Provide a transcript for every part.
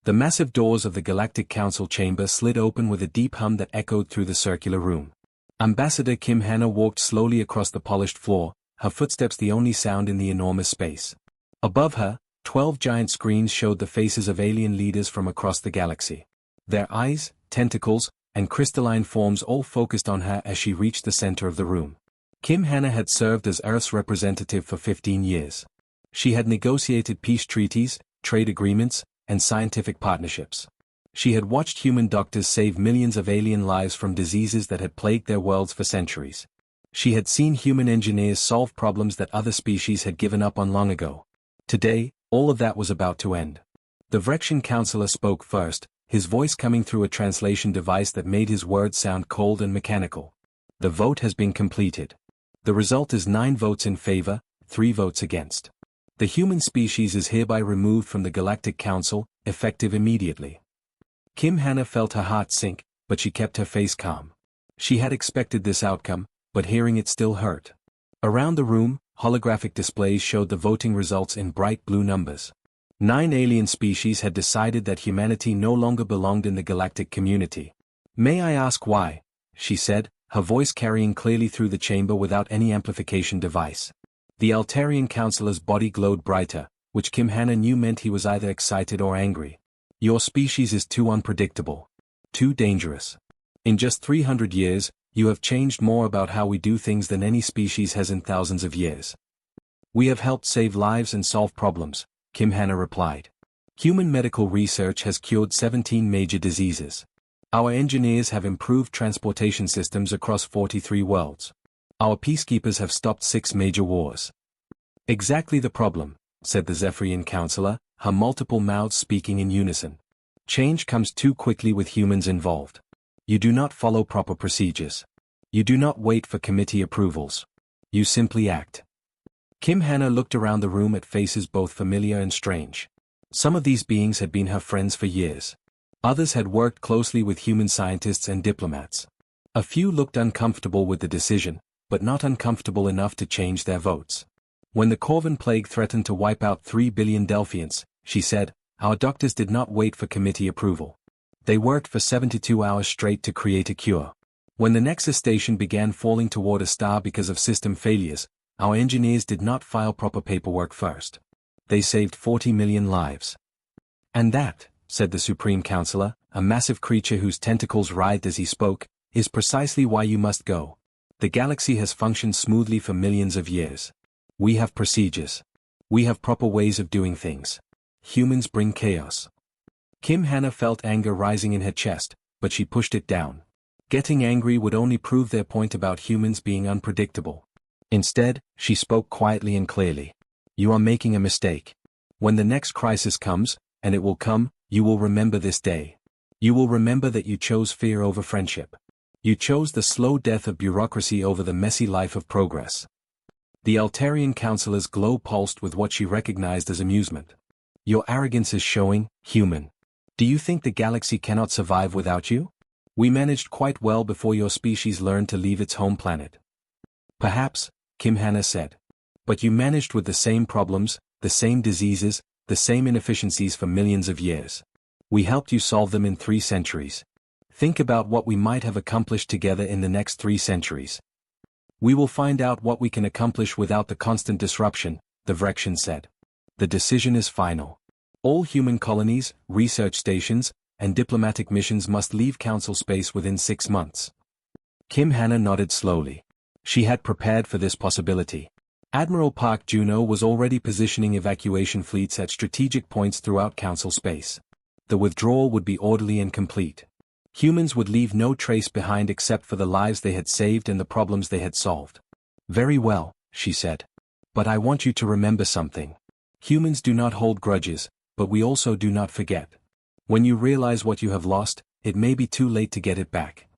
The massive doors of the Galactic Council chamber slid open with a deep hum that echoed through the circular room. Ambassador Kim Hannah walked slowly across the polished floor, her footsteps the only sound in the enormous space. Above her, 12 giant screens showed the faces of alien leaders from across the galaxy. Their eyes, tentacles, and crystalline forms all focused on her as she reached the center of the room. Kim Hannah had served as Earth's representative for 15 years. She had negotiated peace treaties, trade agreements, and scientific partnerships. She had watched human doctors save millions of alien lives from diseases that had plagued their worlds for centuries. She had seen human engineers solve problems that other species had given up on long ago. Today, all of that was about to end. The Vrexian counselor spoke first, his voice coming through a translation device that made his words sound cold and mechanical. The vote has been completed. The result is 9 votes in favor, 3 votes against. The human species is hereby removed from the Galactic Council, effective immediately. Kim Hannah felt her heart sink, but she kept her face calm. She had expected this outcome, but hearing it still hurt. Around the room, holographic displays showed the voting results in bright blue numbers. 9 alien species had decided that humanity no longer belonged in the galactic community. "May I ask why?" she said, her voice carrying clearly through the chamber without any amplification device. The Altarian counselor's body glowed brighter, which Kim Hannah knew meant he was either excited or angry. "Your species is too unpredictable. Too dangerous. In just 300 years, you have changed more about how we do things than any species has in thousands of years." "We have helped save lives and solve problems," Kim Hannah replied. "Human medical research has cured 17 major diseases. Our engineers have improved transportation systems across 43 worlds. Our peacekeepers have stopped 6 major wars." "Exactly the problem," said the Zephyrian counselor, her multiple mouths speaking in unison. "Change comes too quickly with humans involved. You do not follow proper procedures. You do not wait for committee approvals. You simply act." Kim Hannah looked around the room at faces both familiar and strange. Some of these beings had been her friends for years. Others had worked closely with human scientists and diplomats. A few looked uncomfortable with the decision, but not uncomfortable enough to change their votes. When the Corvin plague threatened to wipe out 3 billion Delphians, she said, "Our doctors did not wait for committee approval. They worked for 72 hours straight to create a cure. When the Nexus station began falling toward a star because of system failures, our engineers did not file proper paperwork first. They saved 40 million lives." "And that," said the Supreme Counselor, a massive creature whose tentacles writhed as he spoke, "is precisely why you must go. The galaxy has functioned smoothly for millions of years. We have procedures. We have proper ways of doing things. Humans bring chaos." Kim Hannah felt anger rising in her chest, but she pushed it down. Getting angry would only prove their point about humans being unpredictable. Instead, she spoke quietly and clearly. "You are making a mistake. When the next crisis comes, and it will come, you will remember this day. You will remember that you chose fear over friendship. You chose the slow death of bureaucracy over the messy life of progress." The Altarian counselor's glow pulsed with what she recognized as amusement. "Your arrogance is showing, human. Do you think the galaxy cannot survive without you? We managed quite well before your species learned to leave its home planet." "Perhaps," Kim Hannah said. "But you managed with the same problems, the same diseases, the same inefficiencies for millions of years. We helped you solve them in 3 centuries. Think about what we might have accomplished together in the next 3 centuries. We will find out what we can accomplish without the constant disruption," the Vrexian said. "The decision is final. All human colonies, research stations, and diplomatic missions must leave Council space within 6 months." Kim Hannah nodded slowly. She had prepared for this possibility. Admiral Park Juno was already positioning evacuation fleets at strategic points throughout Council space. The withdrawal would be orderly and complete. Humans would leave no trace behind except for the lives they had saved and the problems they had solved. "Very well," she said. "But I want you to remember something. Humans do not hold grudges, but we also do not forget. When you realize what you have lost, it may be too late to get it back."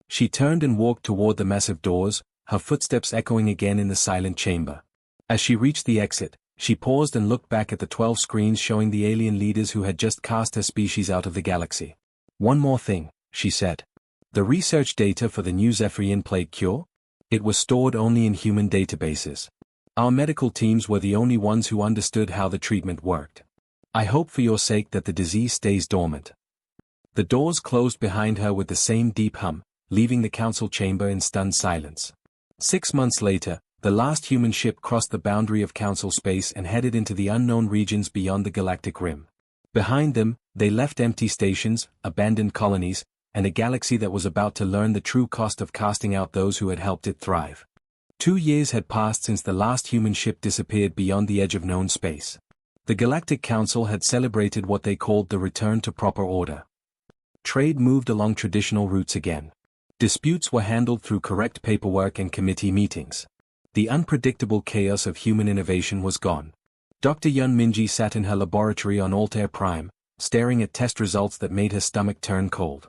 She turned and walked toward the massive doors, her footsteps echoing again in the silent chamber. As she reached the exit, she paused and looked back at the 12 screens showing the alien leaders who had just cast her species out of the galaxy. "One more thing," she said. "The research data for the new Zephyrian plague cure? It was stored only in human databases. Our medical teams were the only ones who understood how the treatment worked. I hope for your sake that the disease stays dormant. The doors closed behind her with the same deep hum, leaving the council chamber in stunned silence. 6 months later, the last human ship crossed the boundary of council space and headed into the unknown regions beyond the galactic rim. Behind them, they left empty stations, abandoned colonies, and a galaxy that was about to learn the true cost of casting out those who had helped it thrive. 2 years had passed since the last human ship disappeared beyond the edge of known space. The Galactic Council had celebrated what they called the return to proper order. Trade moved along traditional routes again. Disputes were handled through correct paperwork and committee meetings. The unpredictable chaos of human innovation was gone. Dr. Yun Minji sat in her laboratory on Altair Prime, staring at test results that made her stomach turn cold.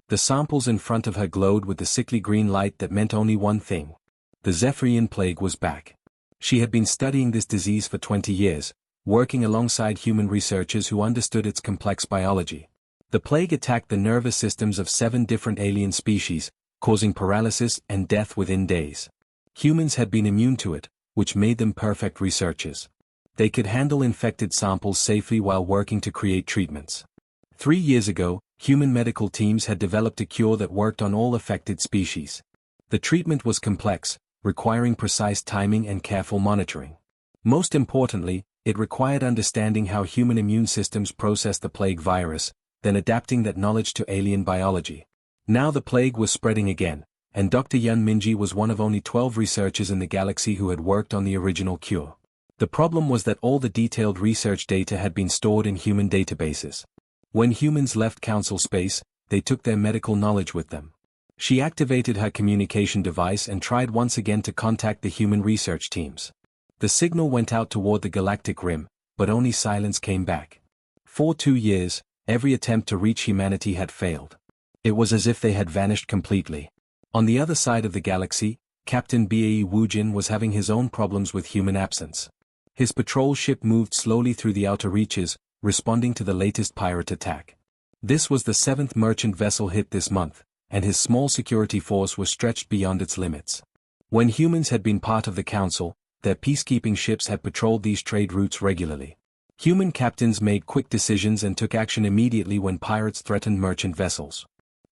The samples in front of her glowed with the sickly green light that meant only one thing. The Zephyrian plague was back. She had been studying this disease for 20 years, working alongside human researchers who understood its complex biology. The plague attacked the nervous systems of 7 different alien species, causing paralysis and death within days. Humans had been immune to it, which made them perfect researchers. They could handle infected samples safely while working to create treatments. 3 years ago, human medical teams had developed a cure that worked on all affected species. The treatment was complex, requiring precise timing and careful monitoring. Most importantly, it required understanding how human immune systems process the plague virus, then adapting that knowledge to alien biology. Now the plague was spreading again, and Dr. Yun Minji was one of only 12 researchers in the galaxy who had worked on the original cure. The problem was that all the detailed research data had been stored in human databases. When humans left council space, they took their medical knowledge with them. She activated her communication device and tried once again to contact the human research teams. The signal went out toward the galactic rim, but only silence came back. For 2 years, every attempt to reach humanity had failed. It was as if they had vanished completely. On the other side of the galaxy, Captain Bae Woojin was having his own problems with human absence. His patrol ship moved slowly through the outer reaches, responding to the latest pirate attack. This was the 7th merchant vessel hit this month, and his small security force was stretched beyond its limits. When humans had been part of the council, their peacekeeping ships had patrolled these trade routes regularly. Human captains made quick decisions and took action immediately when pirates threatened merchant vessels.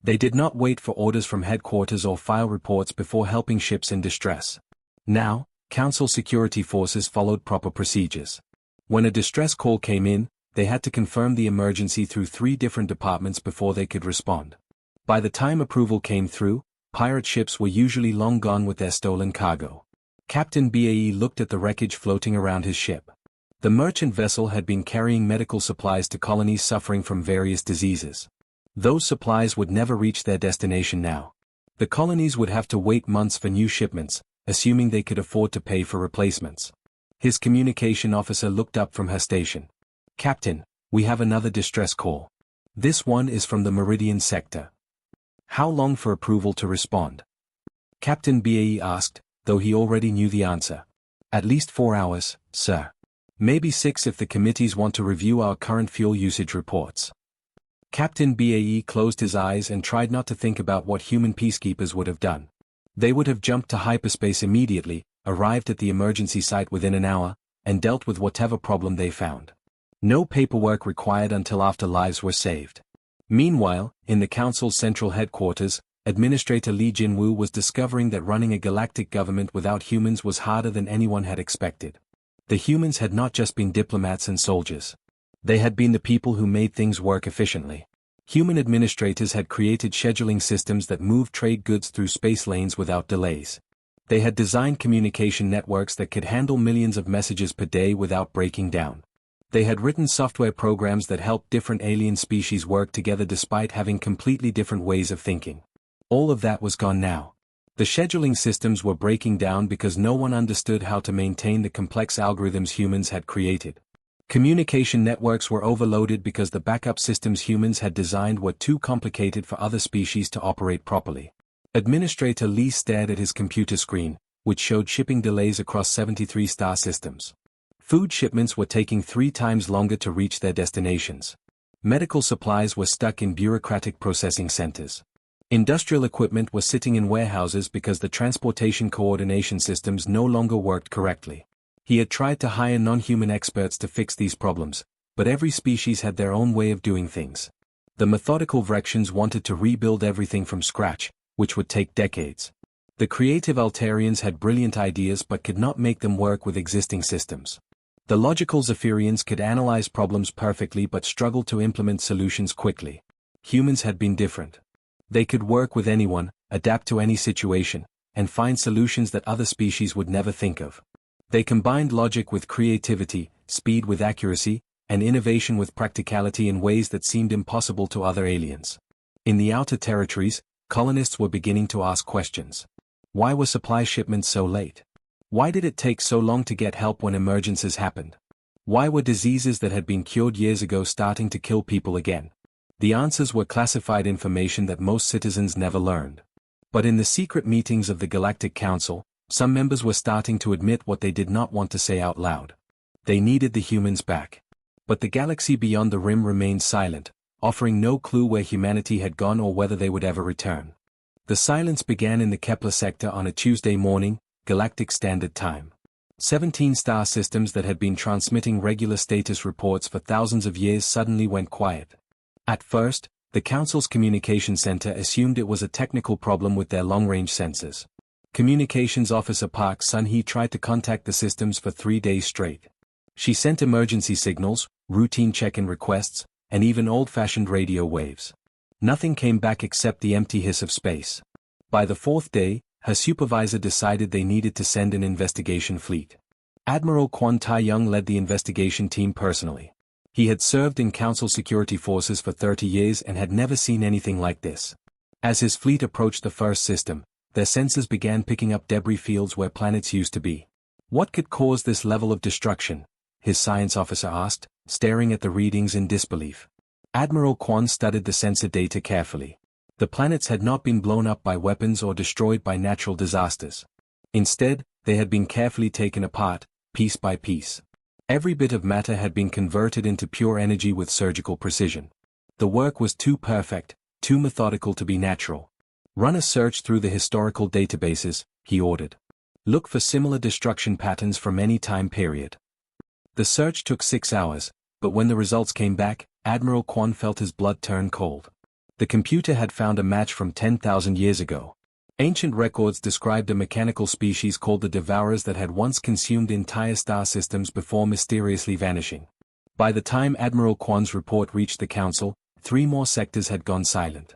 They did not wait for orders from headquarters or file reports before helping ships in distress. Now, Council security forces followed proper procedures. When a distress call came in, they had to confirm the emergency through 3 different departments before they could respond. By the time approval came through, pirate ships were usually long gone with their stolen cargo. Captain Bae looked at the wreckage floating around his ship. The merchant vessel had been carrying medical supplies to colonies suffering from various diseases. Those supplies would never reach their destination now. The colonies would have to wait months for new shipments, assuming they could afford to pay for replacements. His communication officer looked up from her station. "Captain, we have another distress call. This one is from the Meridian sector. How long for approval to respond?" Captain Bae asked, though he already knew the answer. "At least 4 hours, sir. Maybe 6 if the committees want to review our current fuel usage reports." Captain Bae closed his eyes and tried not to think about what human peacekeepers would have done. They would have jumped to hyperspace immediately, arrived at the emergency site within an hour, and dealt with whatever problem they found. No paperwork required until after lives were saved. Meanwhile, in the Council's central headquarters, Administrator Li Jinwu was discovering that running a galactic government without humans was harder than anyone had expected. The humans had not just been diplomats and soldiers. They had been the people who made things work efficiently. Human administrators had created scheduling systems that moved trade goods through space lanes without delays. They had designed communication networks that could handle millions of messages per day without breaking down. They had written software programs that helped different alien species work together despite having completely different ways of thinking. All of that was gone now. The scheduling systems were breaking down because no one understood how to maintain the complex algorithms humans had created. Communication networks were overloaded because the backup systems humans had designed were too complicated for other species to operate properly. Administrator Li stared at his computer screen, which showed shipping delays across 73 star systems. Food shipments were taking 3 times longer to reach their destinations. Medical supplies were stuck in bureaucratic processing centers. Industrial equipment was sitting in warehouses because the transportation coordination systems no longer worked correctly. He had tried to hire non-human experts to fix these problems, but every species had their own way of doing things. The methodical Vrexians wanted to rebuild everything from scratch, which would take decades. The creative Altarians had brilliant ideas but could not make them work with existing systems. The logical Zephyrians could analyze problems perfectly but struggled to implement solutions quickly. Humans had been different. They could work with anyone, adapt to any situation, and find solutions that other species would never think of. They combined logic with creativity, speed with accuracy, and innovation with practicality in ways that seemed impossible to other aliens. In the outer territories, colonists were beginning to ask questions. Why were supply shipments so late? Why did it take so long to get help when emergencies happened? Why were diseases that had been cured years ago starting to kill people again? The answers were classified information that most citizens never learned. But in the secret meetings of the Galactic Council, some members were starting to admit what they did not want to say out loud. They needed the humans back. But the galaxy beyond the rim remained silent, offering no clue where humanity had gone or whether they would ever return. The silence began in the Kepler sector on a Tuesday morning, Galactic Standard Time. 17 star systems that had been transmitting regular status reports for thousands of years suddenly went quiet. At first, the Council's communication center assumed it was a technical problem with their long-range sensors. Communications Officer Park Sun-hee tried to contact the systems for 3 days straight. She sent emergency signals, routine check-in requests, and even old-fashioned radio waves. Nothing came back except the empty hiss of space. By the 4th day, her supervisor decided they needed to send an investigation fleet. Admiral Kwon Tae-young led the investigation team personally. He had served in Council security forces for 30 years and had never seen anything like this. As his fleet approached the first system, their sensors began picking up debris fields where planets used to be. What could cause this level of destruction? His science officer asked, staring at the readings in disbelief. Admiral Kwon studied the sensor data carefully. The planets had not been blown up by weapons or destroyed by natural disasters. Instead, they had been carefully taken apart, piece by piece. Every bit of matter had been converted into pure energy with surgical precision. The work was too perfect, too methodical to be natural. Run a search through the historical databases, he ordered. Look for similar destruction patterns from any time period. The search took 6 hours, but when the results came back, Admiral Kwon felt his blood turn cold. The computer had found a match from 10,000 years ago. Ancient records described a mechanical species called the Devourers that had once consumed entire star systems before mysteriously vanishing. By the time Admiral Kwon's report reached the Council, 3 more sectors had gone silent.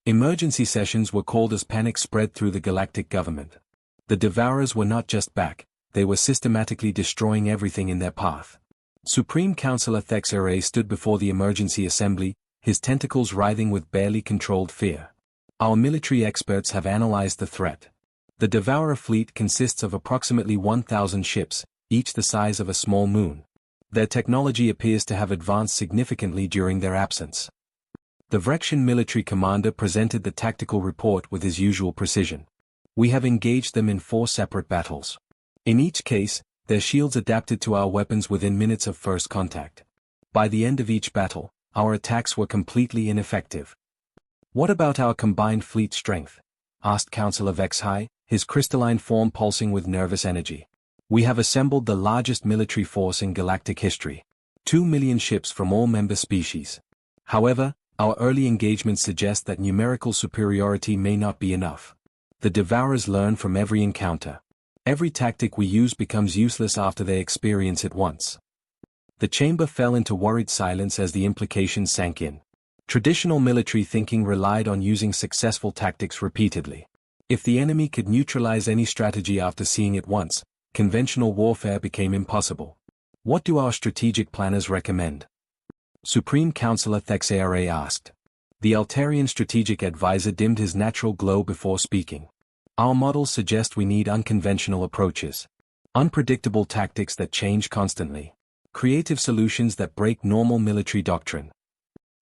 Emergency sessions were called as panic spread through the galactic government. The Devourers were not just back, they were systematically destroying everything in their path. Supreme Counselor Thexere stood before the emergency assembly, his tentacles writhing with barely controlled fear. Our military experts have analyzed the threat. The Devourer fleet consists of approximately 1,000 ships, each the size of a small moon. Their technology appears to have advanced significantly during their absence. The Vrexian military commander presented the tactical report with his usual precision. We have engaged them in 4 separate battles. In each case, their shields adapted to our weapons within minutes of first contact. By the end of each battle, our attacks were completely ineffective. What about our combined fleet strength? Asked Councillor Vexhai, his crystalline form pulsing with nervous energy. We have assembled the largest military force in galactic history. 2 million ships from all member species. However, our early engagements suggest that numerical superiority may not be enough. The Devourers learn from every encounter. Every tactic we use becomes useless after they experience it once. The chamber fell into worried silence as the implications sank in. Traditional military thinking relied on using successful tactics repeatedly. If the enemy could neutralize any strategy after seeing it once, conventional warfare became impossible. What do our strategic planners recommend? Supreme Counselor Thexere asked. The Altarian strategic advisor dimmed his natural glow before speaking. Our models suggest we need unconventional approaches. Unpredictable tactics that change constantly. Creative solutions that break normal military doctrine.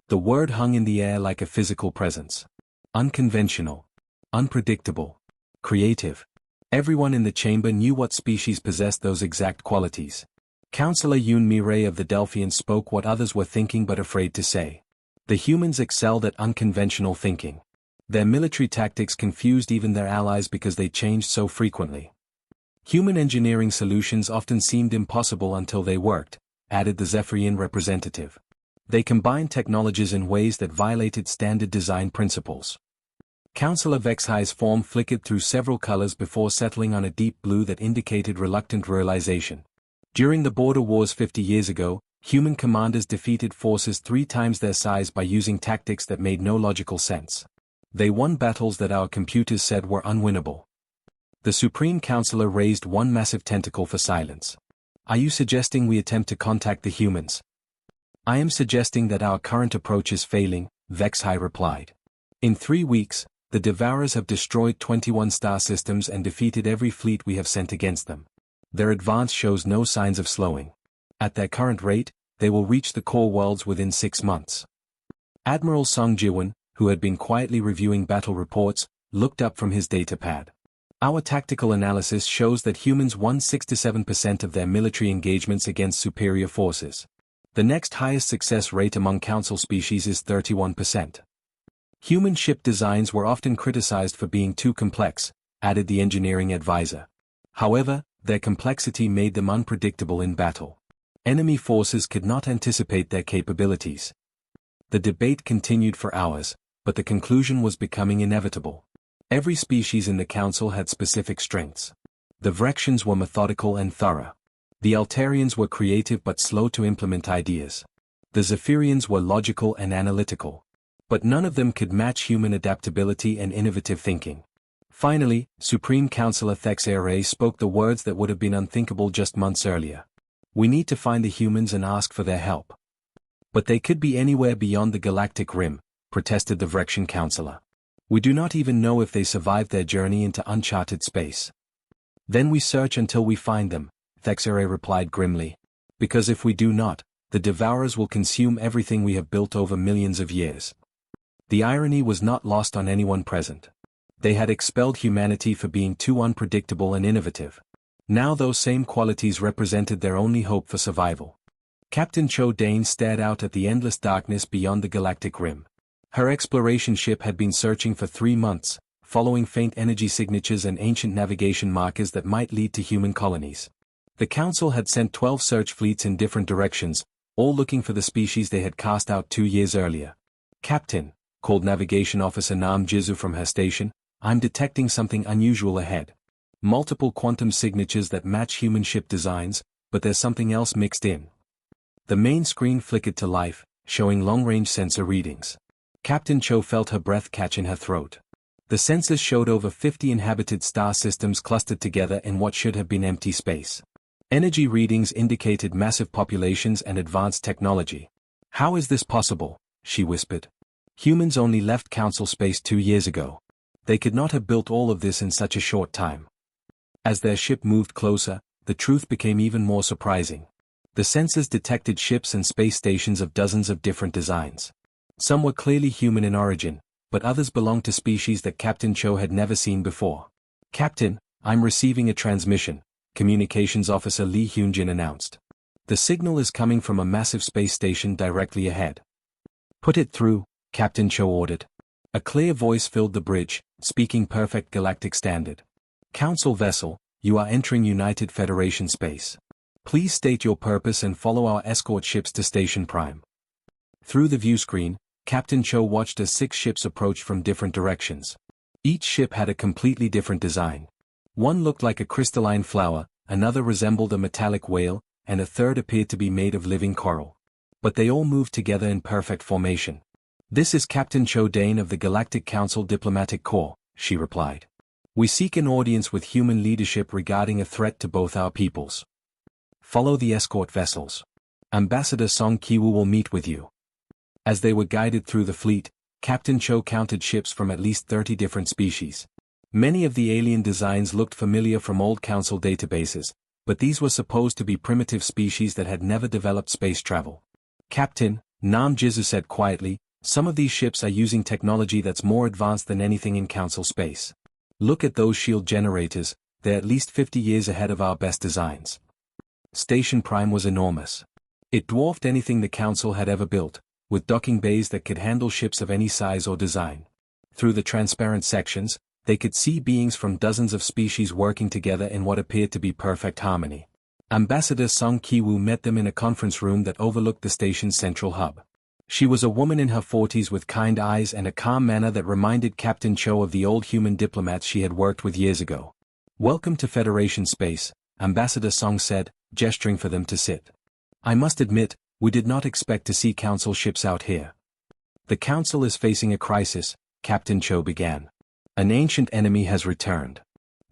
The word hung in the air like a physical presence. Unconventional. Unpredictable. Creative. Everyone in the chamber knew what species possessed those exact qualities. Counselor Yoon Mirei of the Delphians spoke what others were thinking but afraid to say. The humans excelled at unconventional thinking. Their military tactics confused even their allies because they changed so frequently. Human engineering solutions often seemed impossible until they worked, added the Zephyrian representative. They combined technologies in ways that violated standard design principles. Councillor Vexhi's form flickered through several colors before settling on a deep blue that indicated reluctant realization. During the border wars 50 years ago, human commanders defeated forces 3 times their size by using tactics that made no logical sense. They won battles that our computers said were unwinnable. The Supreme Councillor raised one massive tentacle for silence. Are you suggesting we attempt to contact the humans? I am suggesting that our current approach is failing, Vexhi replied. In 3 weeks, the Devourers have destroyed 21 star systems and defeated every fleet we have sent against them. Their advance shows no signs of slowing. At their current rate, they will reach the core worlds within 6 months. Admiral Song Jiwon, who had been quietly reviewing battle reports, looked up from his datapad. Our tactical analysis shows that humans won 67% of their military engagements against superior forces. The next highest success rate among Council species is 31%. Human ship designs were often criticized for being too complex, added the engineering advisor. However, their complexity made them unpredictable in battle. Enemy forces could not anticipate their capabilities. The debate continued for hours, but the conclusion was becoming inevitable. Every species in the Council had specific strengths. The Vrexians were methodical and thorough. The Altarians were creative but slow to implement ideas. The Zephyrians were logical and analytical. But none of them could match human adaptability and innovative thinking. Finally, Supreme Councillor Thexere spoke the words that would have been unthinkable just months earlier. We need to find the humans and ask for their help. But they could be anywhere beyond the galactic rim, protested the Vrexian Councillor. We do not even know if they survived their journey into uncharted space. Then we search until we find them, Thexere replied grimly. Because if we do not, the Devourers will consume everything we have built over millions of years. The irony was not lost on anyone present. They had expelled humanity for being too unpredictable and innovative. Now those same qualities represented their only hope for survival. Captain Cho Dane stared out at the endless darkness beyond the galactic rim. Her exploration ship had been searching for 3 months, following faint energy signatures and ancient navigation markers that might lead to human colonies. The Council had sent 12 search fleets in different directions, all looking for the species they had cast out 2 years earlier. Captain, called Navigation Officer Nam Jizu from her station, I'm detecting something unusual ahead. Multiple quantum signatures that match human ship designs, but there's something else mixed in. The main screen flickered to life, showing long-range sensor readings. Captain Cho felt her breath catch in her throat. The sensors showed over 50 inhabited star systems clustered together in what should have been empty space. Energy readings indicated massive populations and advanced technology. How is this possible? She whispered. Humans only left Council space 2 years ago. They could not have built all of this in such a short time. As their ship moved closer, the truth became even more surprising. The sensors detected ships and space stations of dozens of different designs. Some were clearly human in origin, but others belonged to species that Captain Cho had never seen before. Captain, I'm receiving a transmission, Communications Officer Lee Hyunjin announced. The signal is coming from a massive space station directly ahead. Put it through, Captain Cho ordered. A clear voice filled the bridge, speaking perfect galactic standard. Council vessel, you are entering United Federation space. Please state your purpose and follow our escort ships to Station Prime. Through the viewscreen, Captain Cho watched as 6 ships approached from different directions. Each ship had a completely different design. One looked like a crystalline flower, another resembled a metallic whale, and a third appeared to be made of living coral. But they all moved together in perfect formation. This is Captain Cho Dane of the Galactic Council Diplomatic Corps, she replied. We seek an audience with human leadership regarding a threat to both our peoples. Follow the escort vessels. Ambassador Song Kiwoo will meet with you. As they were guided through the fleet, Captain Cho counted ships from at least 30 different species. Many of the alien designs looked familiar from old Council databases, but these were supposed to be primitive species that had never developed space travel. Captain, Nam Jizu said quietly, some of these ships are using technology that's more advanced than anything in Council space. Look at those shield generators, they're at least 50 years ahead of our best designs. Station Prime was enormous. It dwarfed anything the Council had ever built, with docking bays that could handle ships of any size or design. Through the transparent sections, they could see beings from dozens of species working together in what appeared to be perfect harmony. Ambassador Song Ki-woo met them in a conference room that overlooked the station's central hub. She was a woman in her 40s with kind eyes and a calm manner that reminded Captain Cho of the old human diplomats she had worked with years ago. "Welcome to Federation Space," Ambassador Song said, gesturing for them to sit. "I must admit, we did not expect to see Council ships out here." "The Council is facing a crisis," Captain Cho began. "An ancient enemy has returned.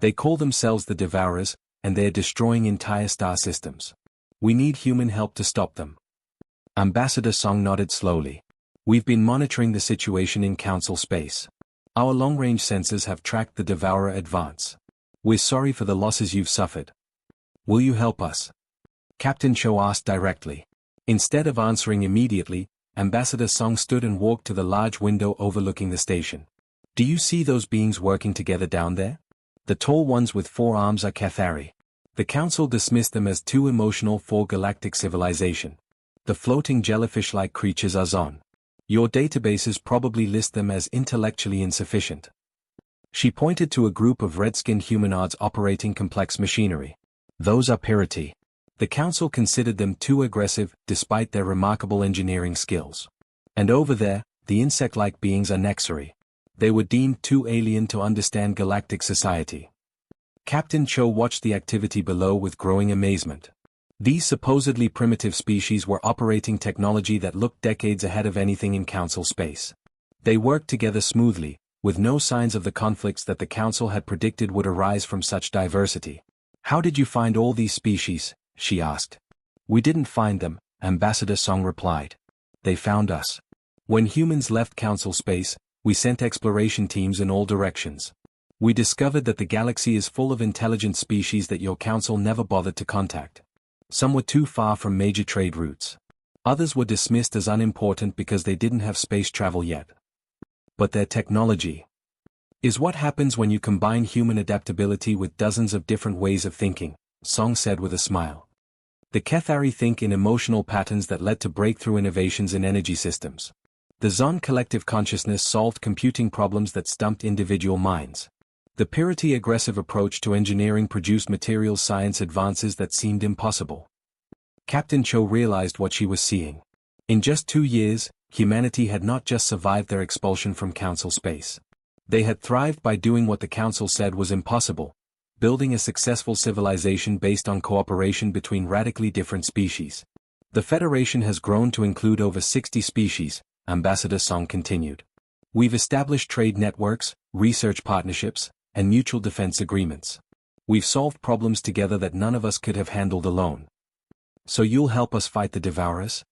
They call themselves the Devourers, and they are destroying entire star systems. We need human help to stop them." Ambassador Song nodded slowly. "We've been monitoring the situation in Council space. Our long-range sensors have tracked the Devourer advance. We're sorry for the losses you've suffered. Will you help us?" Captain Cho asked directly. Instead of answering immediately, Ambassador Song stood and walked to the large window overlooking the station. "Do you see those beings working together down there? The tall ones with 4 arms are Cathari. The Council dismissed them as too emotional for galactic civilization. The floating jellyfish-like creatures are Zon. Your databases probably list them as intellectually insufficient." She pointed to a group of red-skinned humanoids operating complex machinery. "Those are Pirati. The Council considered them too aggressive, despite their remarkable engineering skills. And over there, the insect-like beings are Nexari. They were deemed too alien to understand galactic society." Captain Cho watched the activity below with growing amazement. These supposedly primitive species were operating technology that looked decades ahead of anything in Council space. They worked together smoothly, with no signs of the conflicts that the Council had predicted would arise from such diversity. "How did you find all these species?" she asked. "We didn't find them," Ambassador Song replied. "They found us. When humans left Council space, we sent exploration teams in all directions. We discovered that the galaxy is full of intelligent species that your Council never bothered to contact. Some were too far from major trade routes. Others were dismissed as unimportant because they didn't have space travel yet. But their technology is what happens when you combine human adaptability with dozens of different ways of thinking," Song said with a smile. "The Cathari think in emotional patterns that led to breakthrough innovations in energy systems. The Zon collective consciousness solved computing problems that stumped individual minds. The Pirati aggressive approach to engineering produced materials science advances that seemed impossible." Captain Cho realized what she was seeing. In just 2 years, humanity had not just survived their expulsion from Council space. They had thrived by doing what the Council said was impossible, building a successful civilization based on cooperation between radically different species. "The Federation has grown to include over 60 species," Ambassador Song continued. "We've established trade networks, research partnerships, and mutual defense agreements. We've solved problems together that none of us could have handled alone. So you'll help us fight the Devourers?"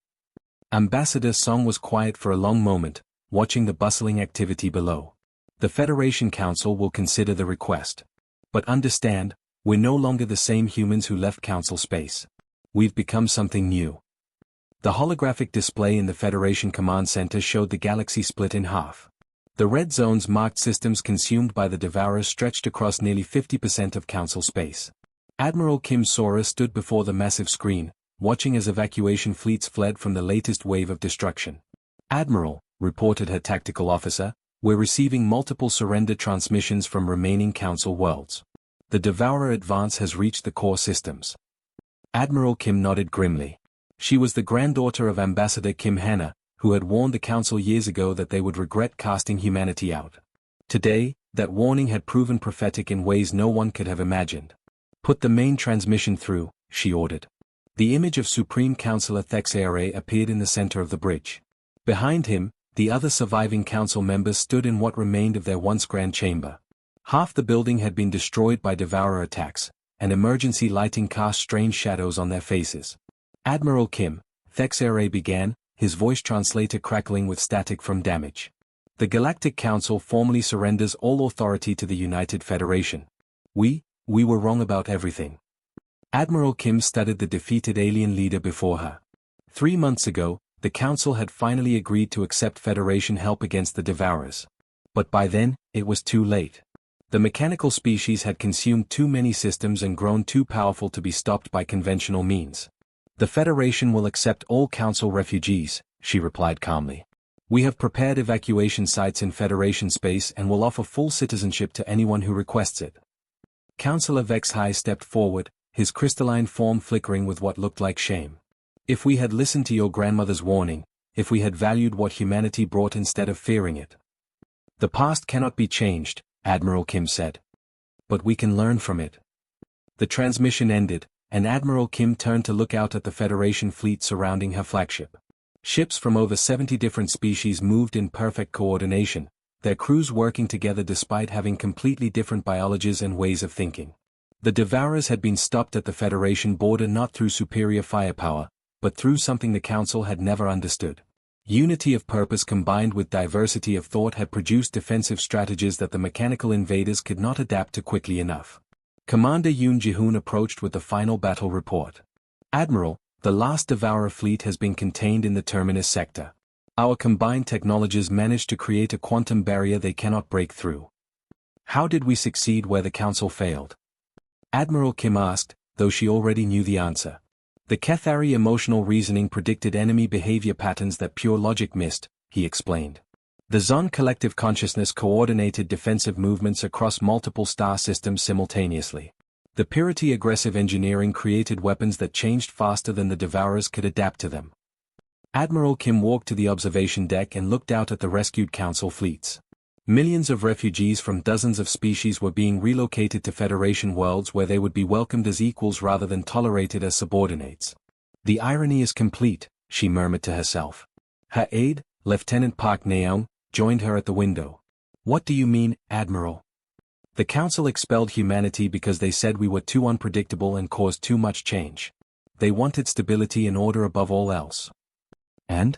Ambassador Song was quiet for a long moment, watching the bustling activity below. "The Federation Council will consider the request. But understand, we're no longer the same humans who left Council space. We've become something new." The holographic display in the Federation Command Center showed the galaxy split in half. The red zones marked systems consumed by the Devourers stretched across nearly 50% of Council space. Admiral Kim Sora stood before the massive screen, watching as evacuation fleets fled from the latest wave of destruction. "Admiral," reported her tactical officer, "we're receiving multiple surrender transmissions from remaining Council worlds. The Devourer advance has reached the core systems." Admiral Kim nodded grimly. She was the granddaughter of Ambassador Kim Hana, who had warned the Council years ago that they would regret casting humanity out. Today, that warning had proven prophetic in ways no one could have imagined. "Put the main transmission through," she ordered. The image of Supreme Councilor Thexare appeared in the center of the bridge. Behind him, the other surviving Council members stood in what remained of their once grand chamber. Half the building had been destroyed by Devourer attacks, and emergency lighting cast strange shadows on their faces. "Admiral Kim," Thexare began, his voice translator crackling with static from damage. "The Galactic Council formally surrenders all authority to the United Federation. We were wrong about everything." Admiral Kim studied the defeated alien leader before her. 3 months ago, the Council had finally agreed to accept Federation help against the Devourers. But by then, it was too late. The mechanical species had consumed too many systems and grown too powerful to be stopped by conventional means. "The Federation will accept all Council refugees," she replied calmly. "We have prepared evacuation sites in Federation space and will offer full citizenship to anyone who requests it." Councilor Vex High stepped forward, his crystalline form flickering with what looked like shame. If we had listened to your grandmother's warning, if we had valued what humanity brought instead of fearing it. The past cannot be changed, Admiral Kim said. But we can learn from it. The transmission ended, and Admiral Kim turned to look out at the Federation fleet surrounding her flagship. Ships from over 70 different species moved in perfect coordination, their crews working together despite having completely different biologies and ways of thinking. The Devourers had been stopped at the Federation border not through superior firepower, but through something the Council had never understood. Unity of purpose combined with diversity of thought had produced defensive strategies that the mechanical invaders could not adapt to quickly enough. Commander Yoon Ji-hoon approached with the final battle report. Admiral, the last Devourer fleet has been contained in the Terminus sector. Our combined technologies managed to create a quantum barrier they cannot break through. How did we succeed where the Council failed? Admiral Kim asked, though she already knew the answer. The Cathari emotional reasoning predicted enemy behavior patterns that pure logic missed, he explained. The Zon collective consciousness coordinated defensive movements across multiple star systems simultaneously. The Purity aggressive engineering created weapons that changed faster than the Devourers could adapt to them. Admiral Kim walked to the observation deck and looked out at the rescued Council fleets. Millions of refugees from dozens of species were being relocated to Federation worlds where they would be welcomed as equals rather than tolerated as subordinates. The irony is complete, she murmured to herself. Her aide, Lieutenant Park Naeung, joined her at the window. What do you mean, Admiral? The Council expelled humanity because they said we were too unpredictable and caused too much change. They wanted stability and order above all else. And?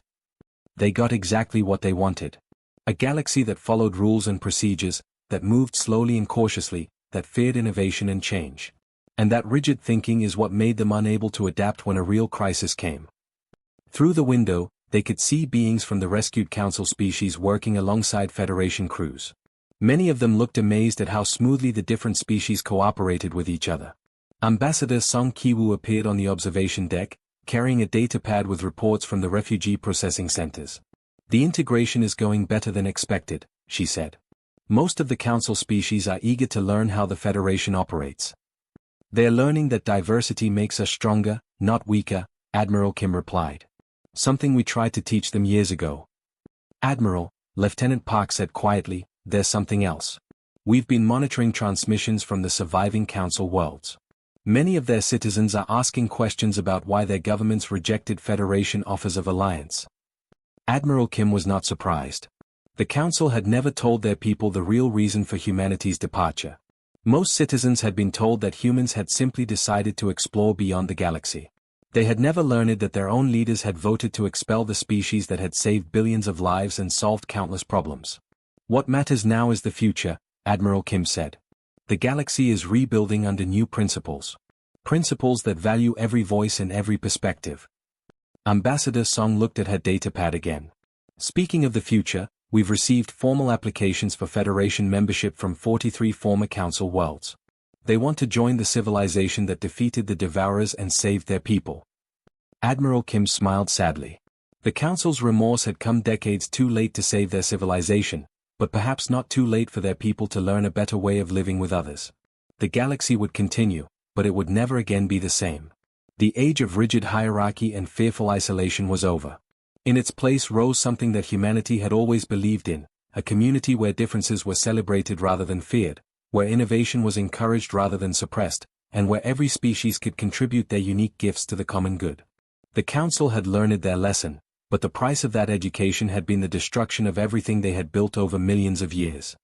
They got exactly what they wanted. A galaxy that followed rules and procedures, that moved slowly and cautiously, that feared innovation and change. And that rigid thinking is what made them unable to adapt when a real crisis came. Through the window, they could see beings from the rescued Council species working alongside Federation crews. Many of them looked amazed at how smoothly the different species cooperated with each other. Ambassador Song Ki-woo appeared on the observation deck, carrying a datapad with reports from the refugee processing centers. The integration is going better than expected, she said. Most of the Council species are eager to learn how the Federation operates. They are learning that diversity makes us stronger, not weaker, Admiral Kim replied. Something we tried to teach them years ago. Admiral, Lieutenant Park said quietly, there's something else. We've been monitoring transmissions from the surviving Council worlds. Many of their citizens are asking questions about why their governments rejected Federation offers of alliance. Admiral Kim was not surprised. The Council had never told their people the real reason for humanity's departure. Most citizens had been told that humans had simply decided to explore beyond the galaxy. They had never learned that their own leaders had voted to expel the species that had saved billions of lives and solved countless problems. What matters now is the future, Admiral Kim said. The galaxy is rebuilding under new principles. Principles that value every voice and every perspective. Ambassador Song looked at her datapad again. Speaking of the future, we've received formal applications for Federation membership from 43 former Council worlds. They want to join the civilization that defeated the Devourers and saved their people. Admiral Kim smiled sadly. The Council's remorse had come decades too late to save their civilization, but perhaps not too late for their people to learn a better way of living with others. The galaxy would continue, but it would never again be the same. The age of rigid hierarchy and fearful isolation was over. In its place rose something that humanity had always believed in, a community where differences were celebrated rather than feared, where innovation was encouraged rather than suppressed, and where every species could contribute their unique gifts to the common good. The Council had learned their lesson, but the price of that education had been the destruction of everything they had built over millions of years.